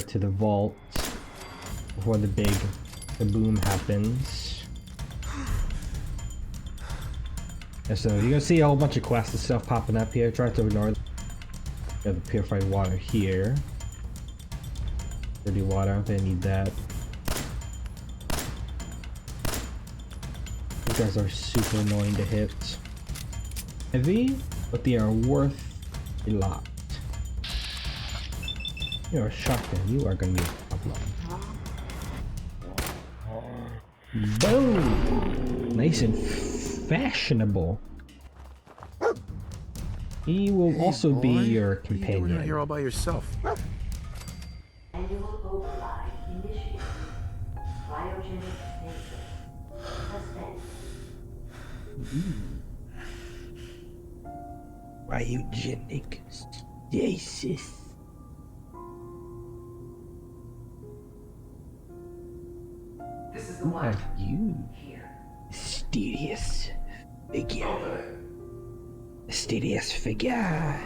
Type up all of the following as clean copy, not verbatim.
to the vault before the big kaboom happens. And so you're gonna see a whole bunch of quests and stuff popping up here. Try to ignore. We have the purified water here. Dirty water, I don't think I need that. These guys are super annoying to hit. Heavy, but they are worth a lot. You're a shotgun, you are gonna be a problem. Boom! Nice and fashionable. He will also be your companion. What are you doing out here all by yourself? Annual override initiated. Cryogenic stasis. Suspend. Cryogenic stasis. This is the one. Are you Here. mysterious figure? Mysterious figure.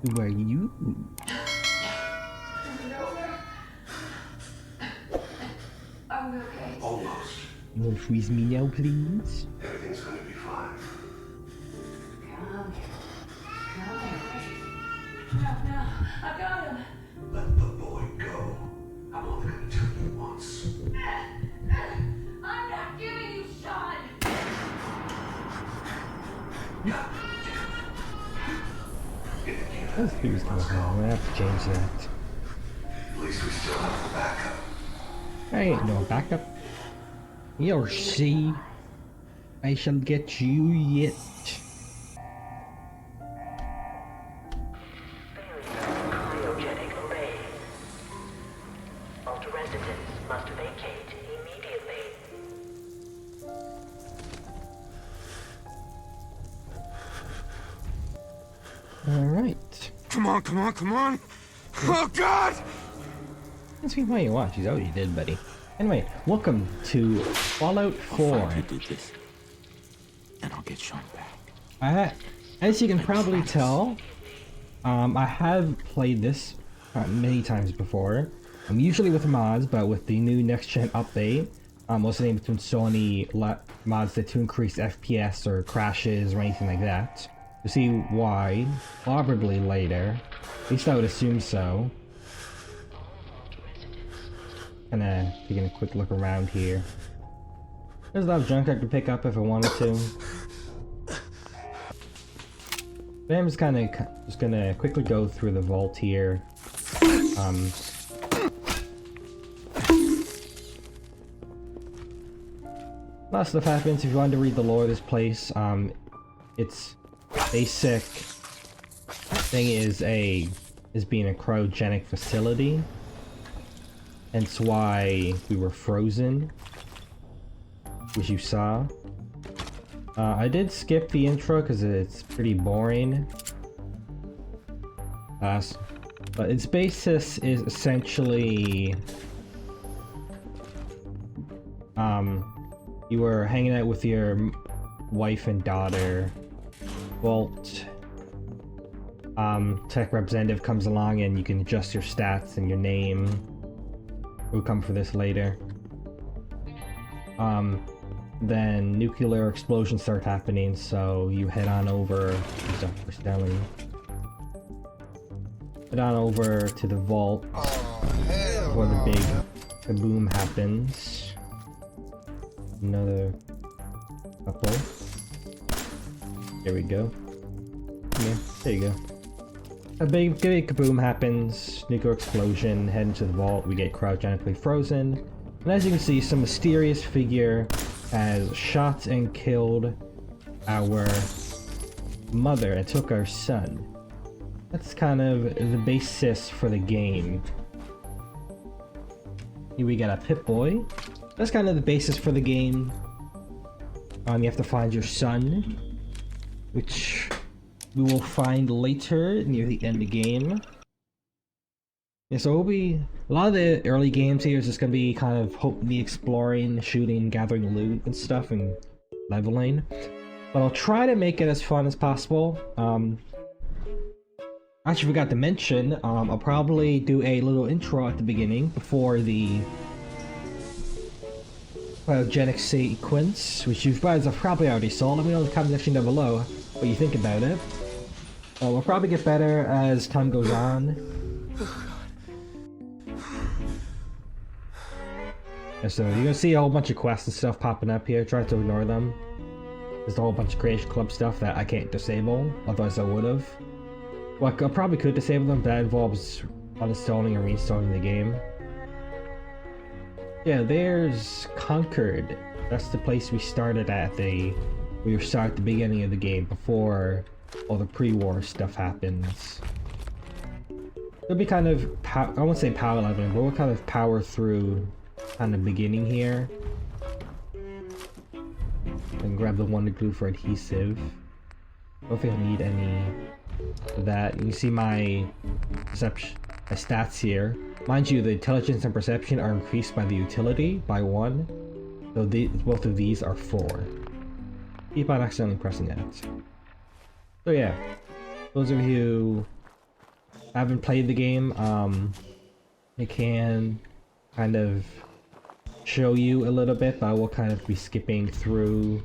Who are you? Are we okay? Almost. You wanna freeze me now, please? Everything's gonna be fine. Come here. Come here. No, I got him. Let the boy go. I'm only gonna tell you once. I'm not giving you Sean. Those things go wrong. I'm gonna have to change that. At least we still have the backup. I ain't no backup. You'll see. I shall get you yet. Cryogenic array. All residents must vacate immediately. Alright. Come on, come on, come on! Oh God! Let's see why you watch. He's already dead, buddy. Anyway, welcome to Fallout 4. I'll find who did this, and I'll get Sean back. As you can probably tell, I have played this many times before. Usually with mods, but with the new next-gen update, what's the name between Sony mods that to increase FPS or crashes or anything like that. To see why, probably later. At least I would assume so. Kinda taking a quick look around here. There's a lot of junk I could pick up if I wanted to. But I'm just gonna quickly go through the vault here. A lot of stuff happens if you wanted to read the lore of this place. Its basic thing is being a cryogenic facility. Hence why we were frozen, which you saw. I did skip the intro because it's pretty boring. But its basis is essentially you were hanging out with your wife and daughter. Vault tech representative comes along and you can adjust your stats and your name. We'll come for this later. Then nuclear explosions start happening, so you head on over. Head on over to the vault where the big kaboom happens. Another couple. There we go. Yeah, there you go. A big kaboom happens, nuclear explosion, head into the vault, we get cryogenically frozen. And as you can see, some mysterious figure has shot and killed our mother and took our son. That's kind of the basis for the game. Here we got a Pip-Boy. That's kind of the basis for the game. You have to find your son, which we will find later near the end of the game. Yeah, so it'll be a lot of the early games here is just gonna be kind of me exploring, shooting, gathering loot and stuff, and leveling. But I'll try to make it as fun as possible. Actually forgot to mention, I'll probably do a little intro at the beginning before the cryogenic sequence, which you guys have probably already saw. Let me know in the comment section down below what you think about it. We'll probably get better as time goes on. And so you're gonna see a whole bunch of quests and stuff popping up here. Try to ignore them. There's a whole bunch of Creation Club stuff that I can't disable, otherwise I would've. Well, I probably could disable them, but that involves uninstalling or reinstalling the game. Yeah, there's Concord. That's the place we started at. We start at the beginning of the game before all the pre-war stuff happens. It'll be kind of I won't say power leveling, but we'll kind of power through kind of beginning here. And grab the Wonder Glue for adhesive. I don't think I'll need any of that. You can see my perception, my stats here. Mind you, the intelligence and perception are increased by the utility by 1. So both of these are 4. Keep on accidentally pressing that. So yeah, those of you who haven't played the game, it can kind of show you a little bit, but I will kind of be skipping through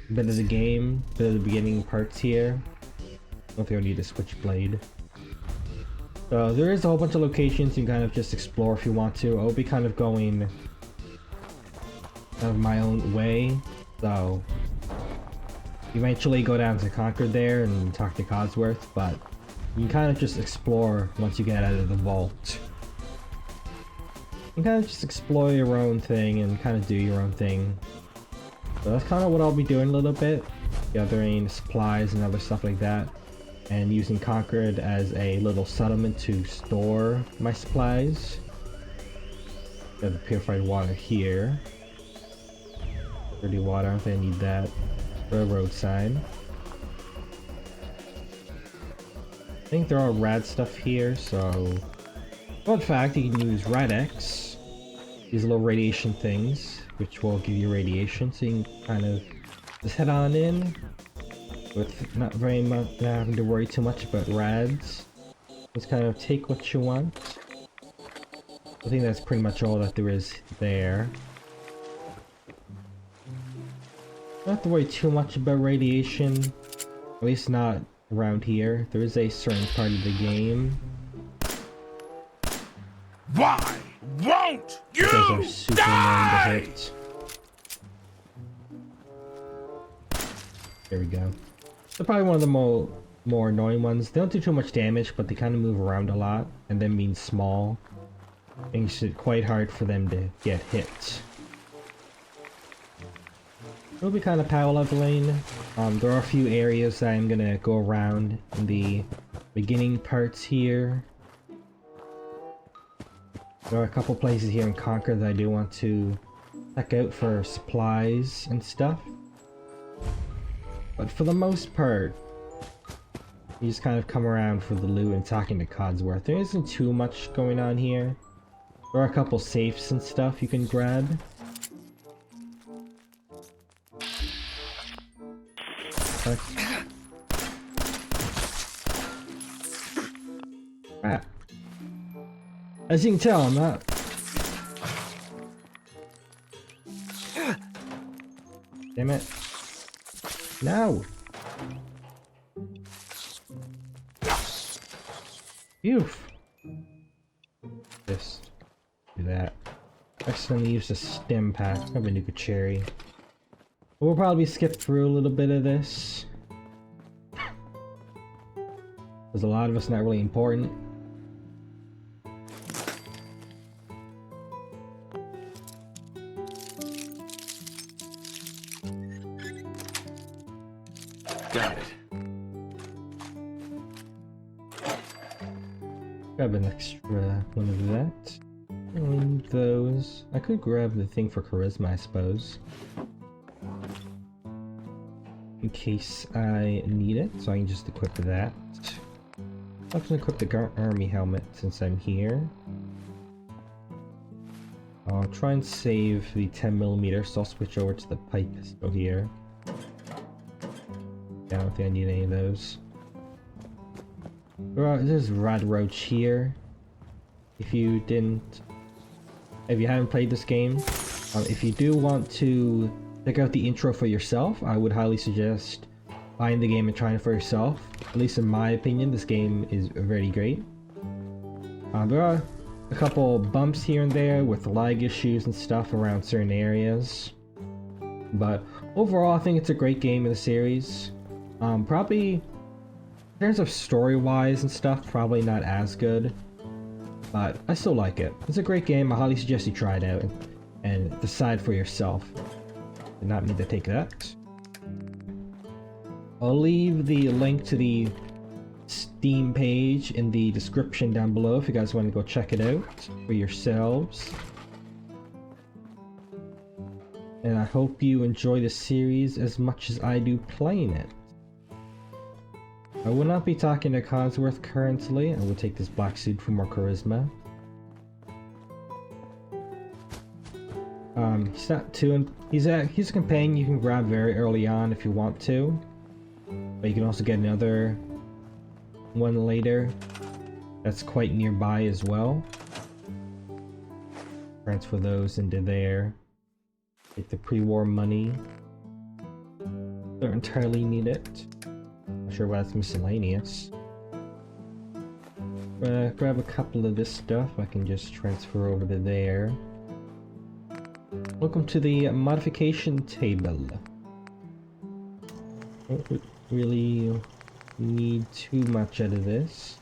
a bit of the game, a bit of the beginning parts here. I don't think I need a switchblade. So there is a whole bunch of locations you can kind of just explore if you want to. I'll be kind of going out of my own way, so eventually go down to Concord there and talk to Codsworth, but you can kind of just explore once you get out of the vault. You can kind of just explore your own thing and kind of do your own thing. So that's kind of what I'll be doing a little bit. Gathering supplies and other stuff like that. And using Concord as a little settlement to store my supplies. Got the purified water here. Dirty water, I don't think I need that. Railroad sign. I think there are rad stuff here, so... Fun fact, you can use Rad-X, these little radiation things, which will give you radiation, so you can kind of just head on in with not very much, not having to worry too much about rads. Just kind of take what you want. I think that's pretty much all that there is there. Don't have to worry too much about radiation, at least not around here. There is a certain part of the game. Why won't you Those are super annoying to hit. There we go. They're probably one of the more annoying ones. They don't do too much damage, but they kind of move around a lot, and then being small makes it quite hard for them to get hit. It'll be kind of power leveling. There are a few areas that I'm gonna go around in the beginning parts here. There are a couple places here in Concord that I do want to check out for supplies and stuff. But for the most part, you just kind of come around for the loot and talking to Codsworth. There isn't too much going on here. There are a couple safes and stuff you can grab. Ah. As you can tell, I'm not... Damn it. No! Phew! Just do that. Accidentally used a stem pack. I have a Nuka Cherry. We'll probably skip through a little bit of this. There's a lot of it's not really important. Got it. Grab an extra one of that. And those. I could grab the thing for charisma, I suppose. In case I need it, so I can just equip that. I'm gonna equip the army helmet since I'm here. I'll try and save the 10mm, so I'll switch over to the pipe pistol here. Yeah, I don't think I need any of those. There's Rad Roach here. If you haven't played this game, if you do want to check out the intro for yourself, I would highly suggest buying the game and trying it for yourself. At least in my opinion, this game is very great. There are a couple bumps here and there with lag issues and stuff around certain areas. But overall, I think it's a great game in the series. Probably, in terms of story-wise and stuff, probably not as good. But I still like it. It's a great game. I highly suggest you try it out and decide for yourself. Did not mean to take that. I'll leave the link to the Steam page in the description down below if you guys want to go check it out for yourselves. And I hope you enjoy the series as much as I do playing it. I will not be talking to Codsworth currently. I will take this black suit for more charisma. He's not too... He's a companion you can grab very early on if you want to. But you can also get another one later that's quite nearby as well. Transfer those into there. Take the pre-war money. Don't entirely need it. Not sure why that's miscellaneous. Grab a couple of this stuff. I can just transfer over to there. Welcome to the modification table. Don't really need too much out of this.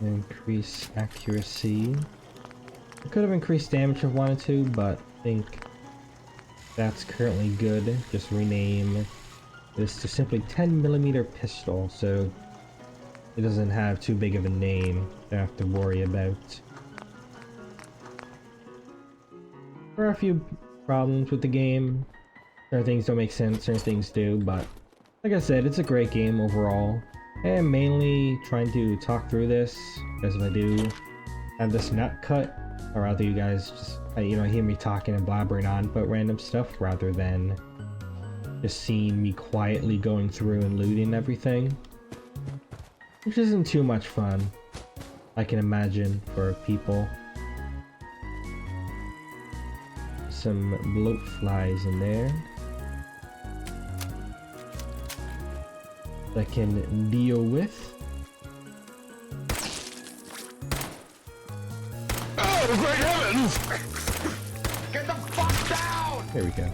Increase accuracy. I could have increased damage if I wanted to, but I think that's currently good. Just rename this to simply 10mm pistol, so it doesn't have too big of a name to have to worry about. There are a few problems with the game. Certain things don't make sense, certain things do, but like I said, it's a great game overall. I am mainly trying to talk through this, because if I do have this nut cut, I'd rather you guys just, hear me talking and blabbering on about random stuff rather than just seeing me quietly going through and looting everything. Which isn't too much fun, I can imagine, for people. Some bloat flies in there that I can deal with. Oh, great heavens! Get the fuck down! There we go.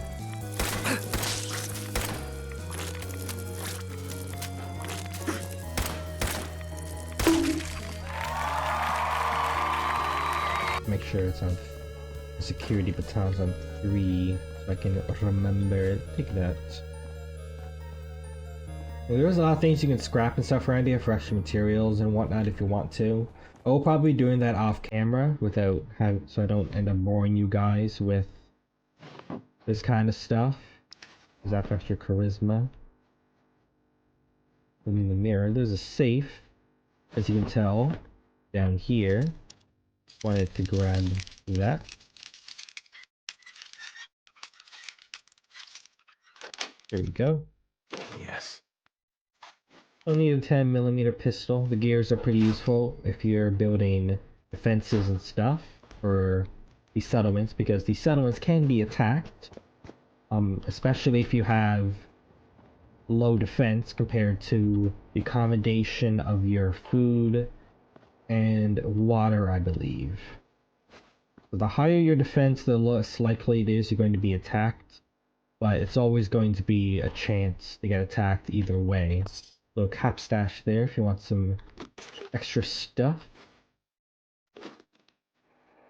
Make sure it's on security batons on 3 so I can remember. Take that. There's a lot of things you can scrap and stuff around here for extra materials and whatnot if you want to. I will probably be doing that off camera so I don't end up boring you guys with this kind of stuff. Because that's extra charisma. In the mirror, there's a safe, as you can tell, down here. Wanted to grab that. There we go. Yes. I'll need a 10mm pistol. The gears are pretty useful if you're building defenses and stuff for these settlements, because these settlements can be attacked. Especially if you have low defense compared to the accommodation of your food and water, I believe. So the higher your defense, the less likely it is you're going to be attacked. But it's always going to be a chance to get attacked either way. Little cap stash there if you want some extra stuff.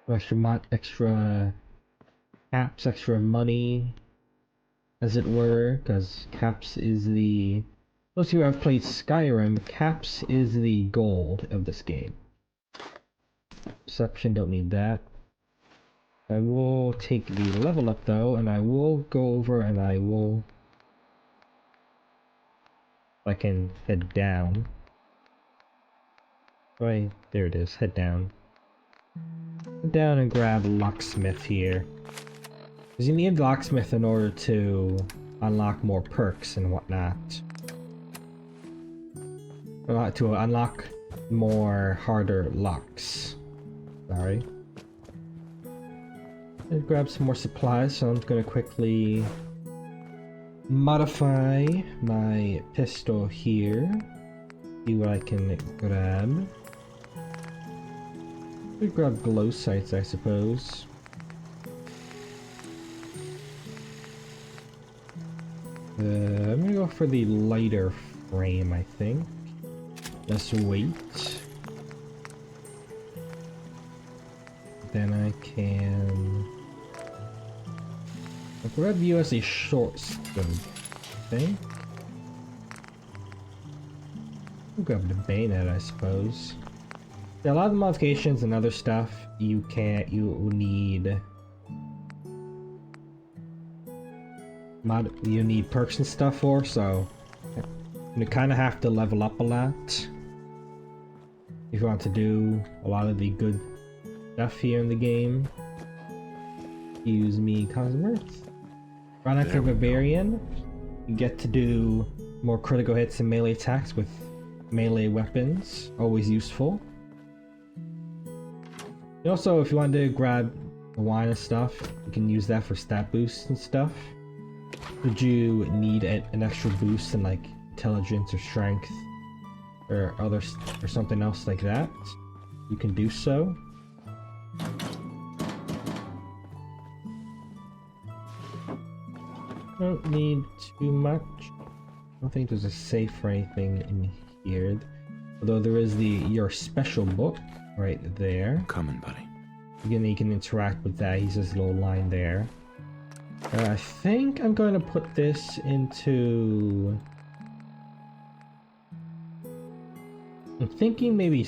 Extra caps, extra money, as it were, because caps is the... Those who have played Skyrim, caps is the gold of this game. Perception, don't need that. I will take the level up though, and I will go over and I will... I can head down. Right, there it is, head down. Head down and grab Locksmith here. Because you need the locksmith in order to unlock more perks and whatnot. To unlock more harder locks. Sorry. Let's grab some more supplies, so I'm gonna quickly modify my pistol here. See what I can grab. We grab glow sights, I suppose. I'm gonna go for the lighter frame, I think. Less weight. Then I can... I'll grab you as a short scope, I think. I'll grab the bayonet, I suppose. Yeah, a lot of the modifications and other stuff you need... You need perks and stuff for, so... You kind of have to level up a lot. If you want to do a lot of the good stuff here in the game. Excuse me, Cosworth. Run after Barbarian. You get to do more critical hits and melee attacks with melee weapons. Always useful. And also, if you want to grab the wine and stuff, you can use that for stat boosts and stuff. Would you need an extra boost in like intelligence or strength or something else like that, you can do so. Don't need too much. I don't think there's a safe or anything in here. Although there is your special book right there. Coming, buddy. Again, you can interact with that. He says a little line there. I think I'm going to put this into... I'm thinking maybe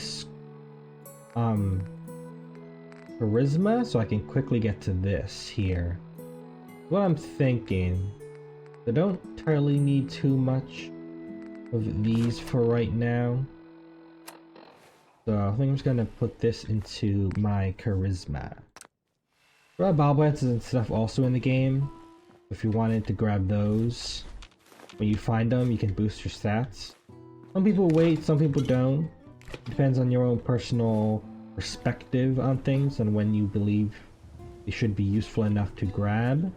charisma, so I can quickly get to this here. What I'm thinking, I don't entirely need too much of these for right now. So I think I'm just gonna put this into my charisma. There are bobbleheads and stuff also in the game. If you wanted to grab those, when you find them, you can boost your stats. Some people wait, some people don't. Depends on your own personal perspective on things and when you believe they should be useful enough to grab.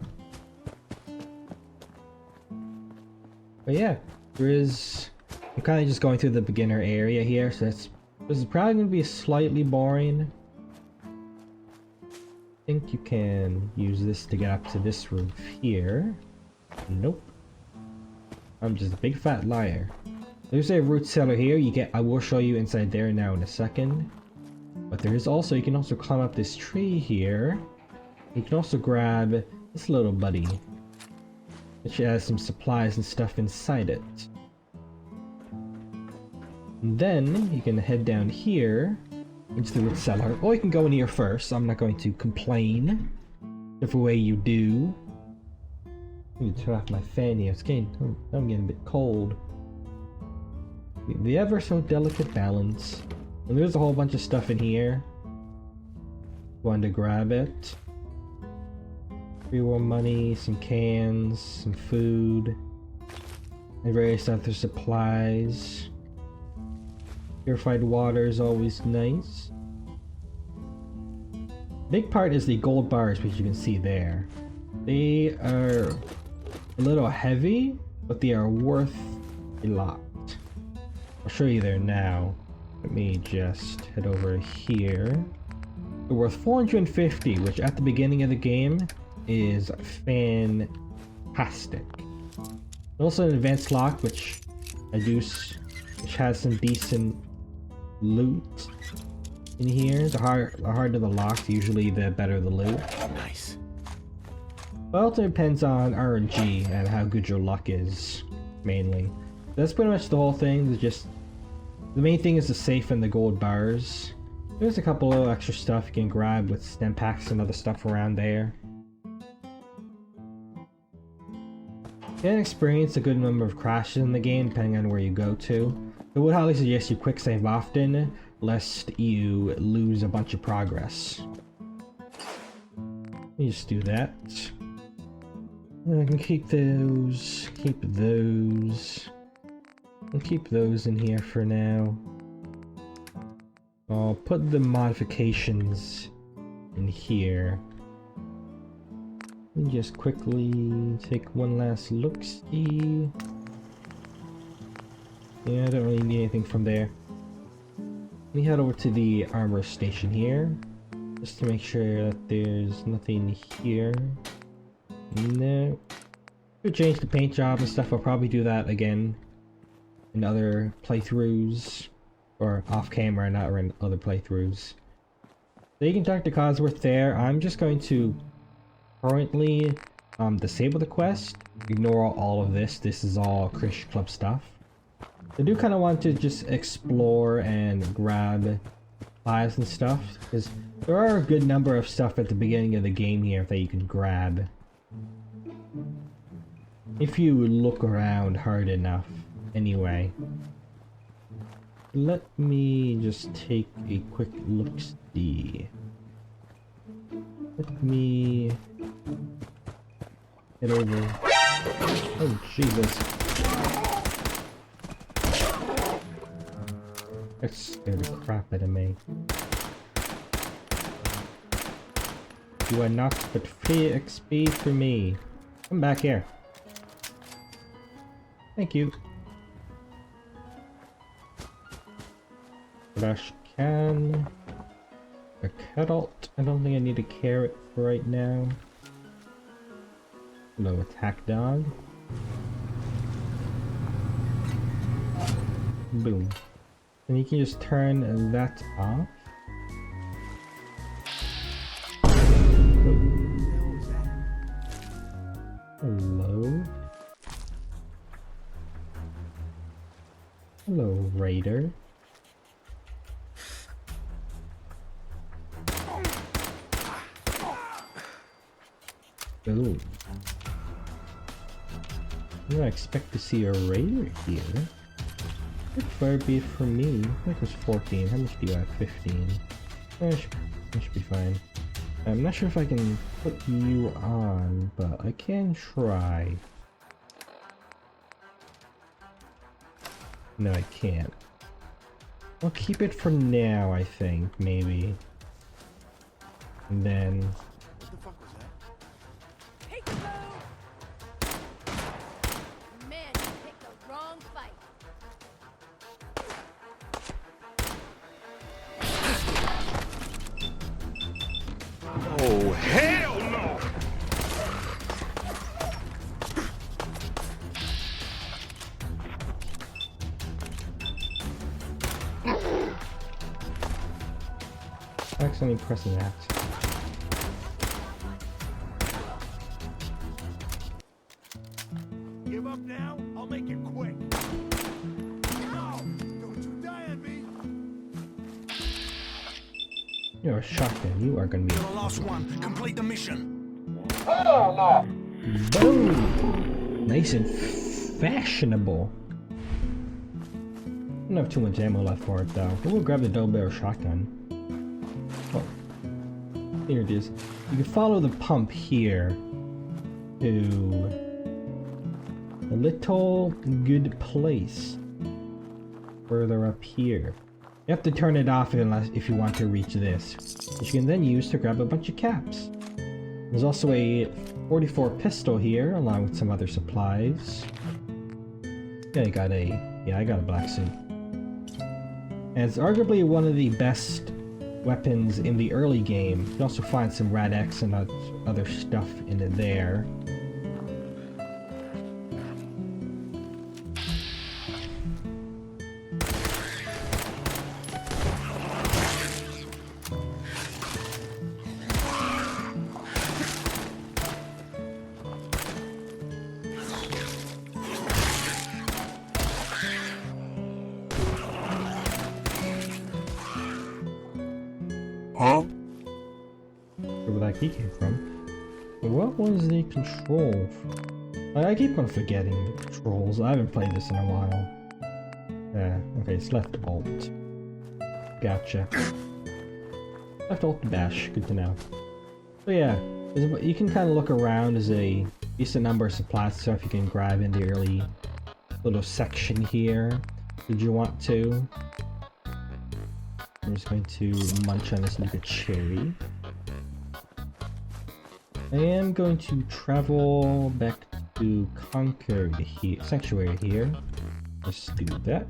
But yeah, I'm kind of just going through the beginner area here, so this is probably going to be slightly boring. I think you can use this to get up to this roof here. Nope. I'm just a big fat liar. There's a root cellar here. I will show you inside there now in a second. But there is also, you can also climb up this tree here. You can also grab this little buddy, which has some supplies and stuff inside it. And then you can head down here into the root cellar. Or you can go in here first. I'm not going to complain. If way you do. Let me turn off my fan here. I'm getting a bit cold. The ever so delicate balance. And there's a whole bunch of stuff in here. Wanted to grab it. 3 more money, some cans, some food, and various other supplies. Purified water is always nice. Big part is the gold bars, which you can see there. They are a little heavy, but they are worth a lot. I'll show you there now. Let me just head over here. They're worth 450, which at the beginning of the game is fantastic. Also an advanced lock, which has some decent loot in here. The harder the locks, usually the better the loot. Nice. Well, it depends on RNG and how good your luck is, mainly. That's pretty much the whole thing. The main thing is the safe and the gold bars. There's a couple of extra stuff you can grab with stem packs and other stuff around there. You can experience a good number of crashes in the game depending on where you go to. I would highly suggest you quick save often, lest you lose a bunch of progress. Let me just do that. I can keep those, keep those. I'll keep those in here for now. I'll put the modifications in here. Let me just quickly take one last look-see. Yeah, I don't really need anything from there. Let me head over to the armor station here, just to make sure that there's nothing here. No. To change the paint job and stuff, I'll probably do that again in other playthroughs, or off camera, not in other playthroughs. So you can talk to Cosworth there. I'm just going to currently disable the quest, ignore all of this. This is all Krish Club stuff. I do kind of want to just explore and grab files and stuff, because there are a good number of stuff at the beginning of the game here that you can grab if you look around hard enough. Anyway, let me just take a quick look-see. Let me head over. Oh Jesus! That scared the crap out of me. You are not but free XP for me. Come back here. Thank you. Trash can. A carrot. I don't think I need a carrot for right now. Hello, attack dog. Boom. And you can just turn that off. Hello. Hello, Raider. Ooh. I didn't expect to see a Raider here. How far be it from me? I think it was 14. How much do you have? 15. That should be fine. I'm not sure if I can put you on, but I can try. No, I can't. I'll keep it for now, I think, maybe. And then... What the fuck was that? Man, you picked the wrong fight. Oh, hell no! Accidentally pressing that. Give up now? I'll make it quick. No! Don't you die on me! You're a shotgun. You are gonna be. You're the last one. Complete the mission. Boom! Nice and fashionable. I don't have too much ammo left for it though. We'll grab the double barrel shotgun. Oh. Here it is. You can follow the pump here to a little good place further up here. You have to turn it off if you want to reach this, which you can then use to grab a bunch of caps. There's also a 44 pistol here, along with some other supplies. Yeah, I got a black suit. And it's arguably one of the best weapons in the early game. You can also find some Rad X and other stuff in there. Huh? Where that key came from. What was the control? I keep on forgetting the controls. I haven't played this in a while. Yeah, okay, it's left alt. Gotcha. Left alt dash, good to know. So yeah, you can kind of look around as a decent number of supplies stuff you can grab in the early little section here. Did you want to? I'm just going to munch on this little cherry. I am going to travel back to Concord here, Sanctuary here. Let's do that.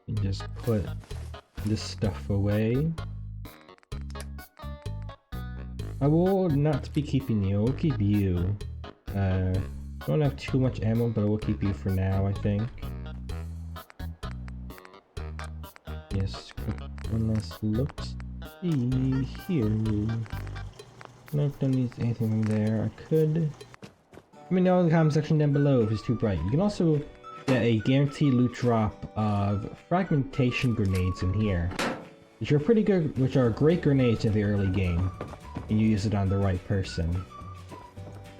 And just put this stuff away. I will not be keeping you, I will keep you. Don't have too much ammo, but I will keep you for now, I think. Yes, one last look. See here. Nope, don't need anything from there. I could. Let me know in the comment section down below if it's too bright. You can also get a guaranteed loot drop of fragmentation grenades in here, which are pretty good, which are great grenades in the early game, and you use it on the right person.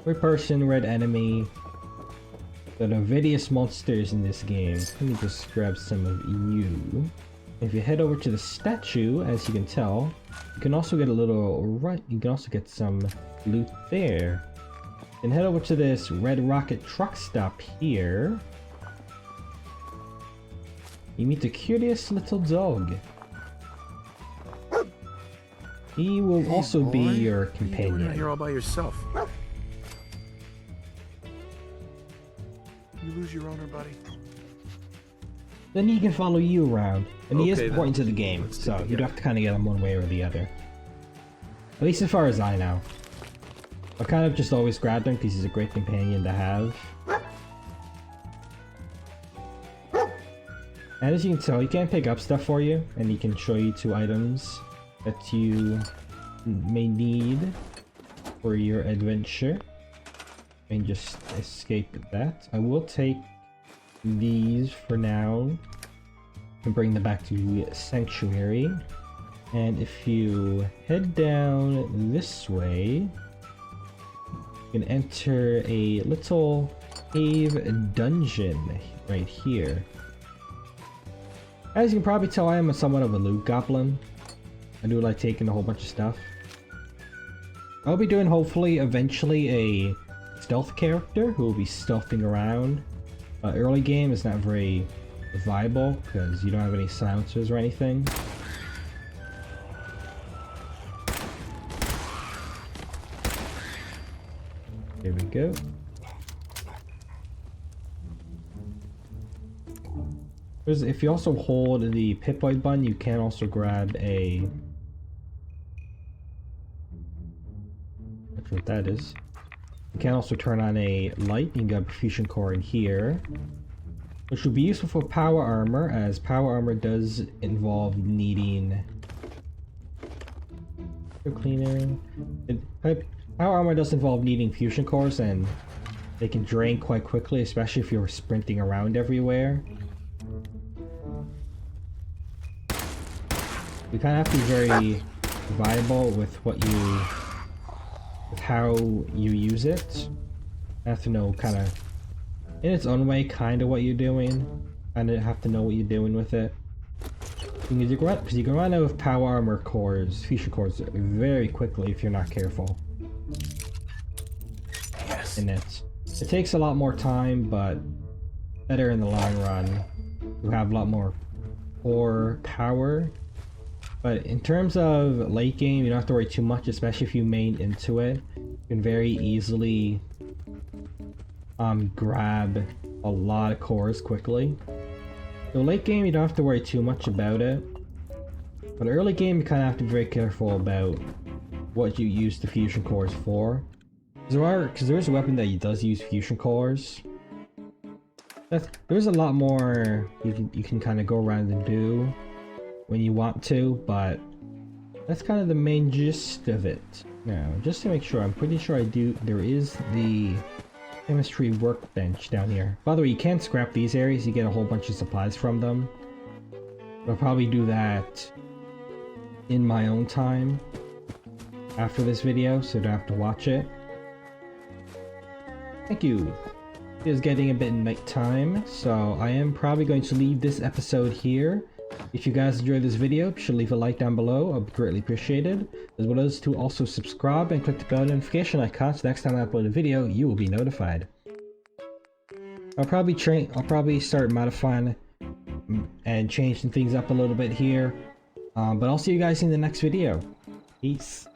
Red person, red enemy. There are various monsters in this game. Let me just grab some of you. If you head over to the statue, as you can tell, you can also get a little you can also get some loot there. And head over to this red rocket truck stop here. You meet the curious little dog. He will also be your companion. You're not here all by yourself. You lose your owner, buddy. Then he can follow you around, and he is Okay, important to then. the game, Let's so stick you'd have to kind of get him one way or the other. At least as far as I know. I kind of just always grabbed him because he's a great companion to have. And as you can tell, he can pick up stuff for you, and he can show you 2 items that you may need for your adventure. And just escape that. I will take these for now and bring them back to Sanctuary. And if you head down this way, you can enter a little cave dungeon right here. As you can probably tell, I am somewhat of a loot goblin. I do like taking a whole bunch of stuff. I'll be doing, hopefully, eventually a stealth character who will be stealthing around. Early game is not very viable because you don't have any silencers or anything. There we go. If you also hold the Pip-Boy button, you can also grab a... That's what that is. You can also turn on a light. You can grab a fusion core in here, which will be useful for power armor, as power armor does involve needing cleaner. Power armor does involve needing fusion cores, and they can drain quite quickly, especially if you're sprinting around everywhere. You kind of have to be very viable with what you, with how you use it. You have to know kind of, in its own way, kind of what you're doing. Kind of have to know what you're doing with it. Because you can run out of power armor cores, fusion cores, very quickly if you're not careful. Yes. In it. It takes a lot more time, but better in the long run. You have a lot more core power. But in terms of late game, you don't have to worry too much, especially if you main into it. You can very easily grab a lot of cores quickly. So late game, you don't have to worry too much about it. But early game, you kind of have to be very careful about what you use the fusion cores for. Because there is a weapon that does use fusion cores. There's a lot more you can kind of go around and do when you want to, but that's kind of the main gist of it. Now, just to make sure, I'm pretty sure there is the chemistry workbench down here. By the way, you can scrap these areas, you get a whole bunch of supplies from them. I'll probably do that in my own time after this video, so you don't have to watch it. Thank you. It is getting a bit nighttime, so I am probably going to leave this episode here. If you guys enjoyed this video, be sure to leave a like down below. I'd be greatly appreciated. As well as to also subscribe and click the bell notification icon so next time I upload a video, you will be notified. I'll probably start modifying and changing things up a little bit here. But I'll see you guys in the next video. Peace.